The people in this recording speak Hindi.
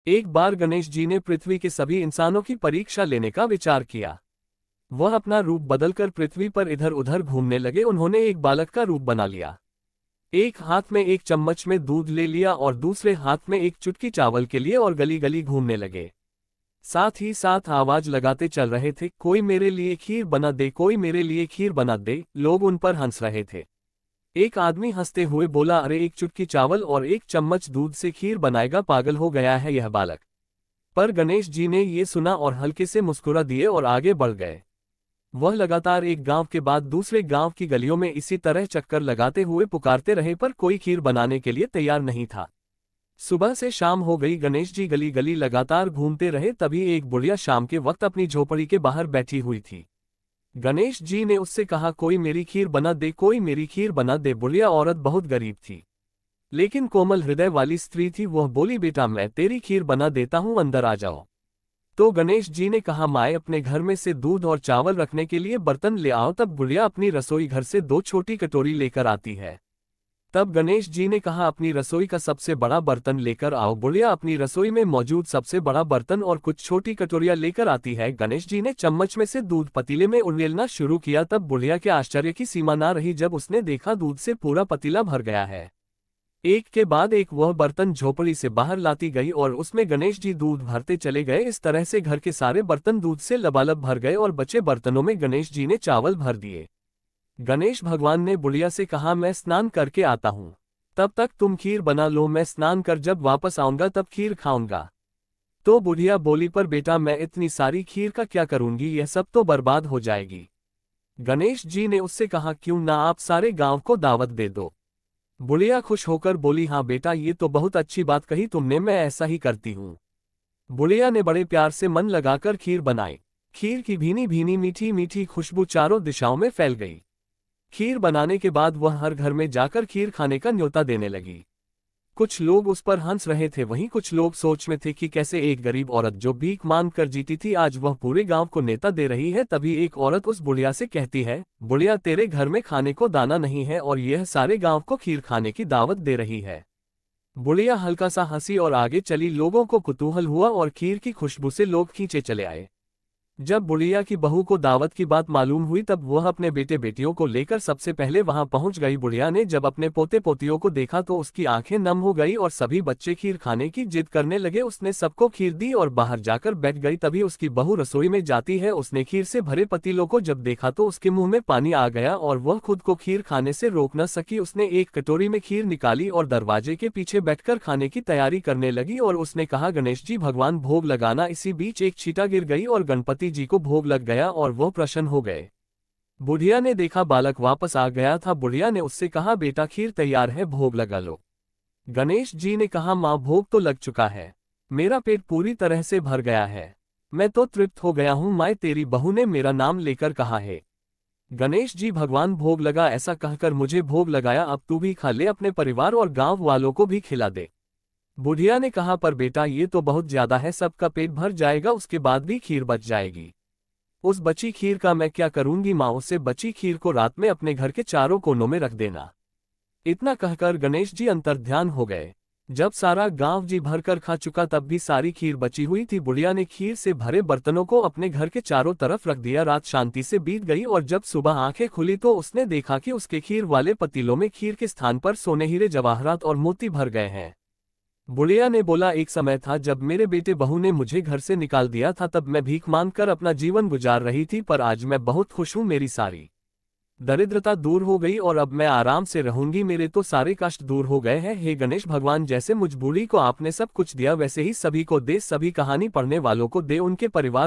एक बार गणेश जी ने पृथ्वी के सभी इंसानों की परीक्षा लेने का विचार किया। वह अपना रूप बदलकर पृथ्वी पर इधर उधर घूमने लगे। उन्होंने एक बालक का रूप बना लिया। एक हाथ में एक चम्मच में दूध ले लिया और दूसरे हाथ में एक चुटकी चावल के लिए और गली गली घूमने लगे। साथ ही साथ आवाज लगाते चल रहे थे, कोई मेरे लिए खीर बना दे, कोई मेरे लिए खीर बना दे। लोग उन पर हंस रहे थे। एक आदमी हंसते हुए बोला, अरे एक चुटकी चावल और एक चम्मच दूध से खीर बनाएगा, पागल हो गया है यह बालक। पर गणेश जी ने ये सुना और हल्के से मुस्कुरा दिए और आगे बढ़ गए। वह लगातार एक गांव के बाद दूसरे गांव की गलियों में इसी तरह चक्कर लगाते हुए पुकारते रहे, पर कोई खीर बनाने के लिए तैयार नहीं था। सुबह से शाम हो गई, गणेश जी गली गली लगातार घूमते रहे। तभी एक बुढ़िया शाम के वक्त अपनी झोपड़ी के बाहर बैठी हुई थी। गणेश जी ने उससे कहा, कोई मेरी खीर बना दे, कोई मेरी खीर बना दे। बुढ़िया औरत बहुत गरीब थी, लेकिन कोमल हृदय वाली स्त्री थी। वह बोली, बेटा मैं तेरी खीर बना देता हूँ, अंदर आ जाओ। तो गणेश जी ने कहा, माए अपने घर में से दूध और चावल रखने के लिए बर्तन ले आओ। तब बुढ़िया अपनी रसोई घर से 2 छोटी कटोरी लेकर आती है। तब गणेश जी ने कहा, अपनी रसोई का सबसे बड़ा बर्तन लेकर आओ। बुढ़िया अपनी रसोई में मौजूद सबसे बड़ा बर्तन और कुछ छोटी कटोरियां लेकर आती है। गणेश जी ने चम्मच में से दूध पतीले में उड़ेलना शुरू किया। तब बुढ़िया के आश्चर्य की सीमा ना रही जब उसने देखा दूध से पूरा पतीला भर गया है। एक के बाद एक वह बर्तन झोपड़ी से बाहर लाती गई और उसमें गणेश जी दूध भरते चले गए। इस तरह से घर के सारे बर्तन दूध से लबालब भर गए और बचे बर्तनों में गणेश जी ने चावल भर दिए। गणेश भगवान ने बुढ़िया से कहा, मैं स्नान करके आता हूँ, तब तक तुम खीर बना लो। मैं स्नान कर जब वापस आऊंगा तब खीर खाऊंगा। तो बुढ़िया बोली, पर बेटा मैं इतनी सारी खीर का क्या करूंगी, यह सब तो बर्बाद हो जाएगी। गणेश जी ने उससे कहा, क्यों ना आप सारे गांव को दावत दे दो। बुढ़िया खुश होकर बोली, हाँ बेटा ये तो बहुत अच्छी बात कही तुमने, मैं ऐसा ही करती हूँ। बुढ़िया ने बड़े प्यार से मन लगाकर खीर बनाई। खीर की भीनी भीनी मीठी मीठी खुशबू चारों दिशाओं में फैल गई। खीर बनाने के बाद वह हर घर में जाकर खीर खाने का न्योता देने लगी। कुछ लोग उस पर हंस रहे थे, वहीं कुछ लोग सोच में थे कि कैसे एक गरीब औरत जो भीख मांग कर जीती थी आज वह पूरे गांव को नेता दे रही है। तभी एक औरत उस बुढ़िया से कहती है, बुढ़िया तेरे घर में खाने को दाना नहीं है और यह सारे गांव को खीर खाने की दावत दे रही है। बुढ़िया हल्का सा हंसी और आगे चली। लोगों को कुतूहल हुआ और खीर की खुशबू से लोग खींचे चले आए। जब बुढ़िया की बहू को दावत की बात मालूम हुई तब वह अपने बेटे बेटियों को लेकर सबसे पहले वहां पहुंच गई। बुढ़िया ने जब अपने पोते पोतियों को देखा तो उसकी आंखें नम हो गई और सभी बच्चे खीर खाने की जिद करने लगे। उसने सबको खीर दी और बाहर जाकर बैठ गई। तभी उसकी बहू रसोई में जाती है। उसने खीर से भरे पतीलों को जब देखा तो उसके मुंह में पानी आ गया और वह खुद को खीर खाने से रोक न सकी। उसने एक कटोरी में खीर निकाली और दरवाजे के पीछे बैठकर खाने की तैयारी करने लगी और उसने कहा, गणेश जी भगवान भोग लगाना। इसी बीच एक छींटा गिर गई और गणपति जी को भोग लग गया और वो प्रसन्न हो गए। बुढ़िया ने देखा बालक वापस आ गया था। बुढ़िया ने उससे कहा, बेटा खीर तैयार है, भोग लगा लो। गणेश जी ने कहा, माँ भोग तो लग चुका है, मेरा पेट पूरी तरह से भर गया है, मैं तो तृप्त हो गया हूँ। माँ तेरी बहू ने मेरा नाम लेकर कहा है। गणेश जी भगवान भोग लगा ऐसा कहकर मुझे भोग लगाया, अब तू भी खा ले, अपने परिवार और गांव वालों को भी खिला दे। बुढ़िया ने कहा, पर बेटा ये तो बहुत ज्यादा है, सबका पेट भर जाएगा, उसके बाद भी खीर बच जाएगी। उस बची खीर का मैं क्या करूंगी माँ, उससे बची खीर को रात में अपने घर के चारों कोनों में रख देना। इतना कहकर गणेश जी अंतर्ध्यान हो गए। जब सारा गांव जी भरकर खा चुका तब भी सारी खीर बची हुई थी। बुढ़िया ने खीर से भरे बर्तनों को अपने घर के चारों तरफ रख दिया। रात शांति से बीत गई और जब सुबह आंखें खुली तो उसने देखा कि उसके खीर वाले पतीलों में खीर के स्थान पर सोने, हीरे, जवाहरात और मोती भर गए हैं। बुढ़िया ने बोला, एक समय था जब मेरे बेटे बहू ने मुझे घर से निकाल दिया था, तब मैं भीख मांगकर अपना जीवन गुजार रही थी, पर आज मैं बहुत खुश हूँ। मेरी सारी दरिद्रता दूर हो गई और अब मैं आराम से रहूंगी, मेरे तो सारे कष्ट दूर हो गए हैं। हे गणेश भगवान, जैसे मुझ बूढ़ी को आपने सब कुछ दिया वैसे ही सभी को दे, सभी कहानी पढ़ने वालों को दे, उनके परिवार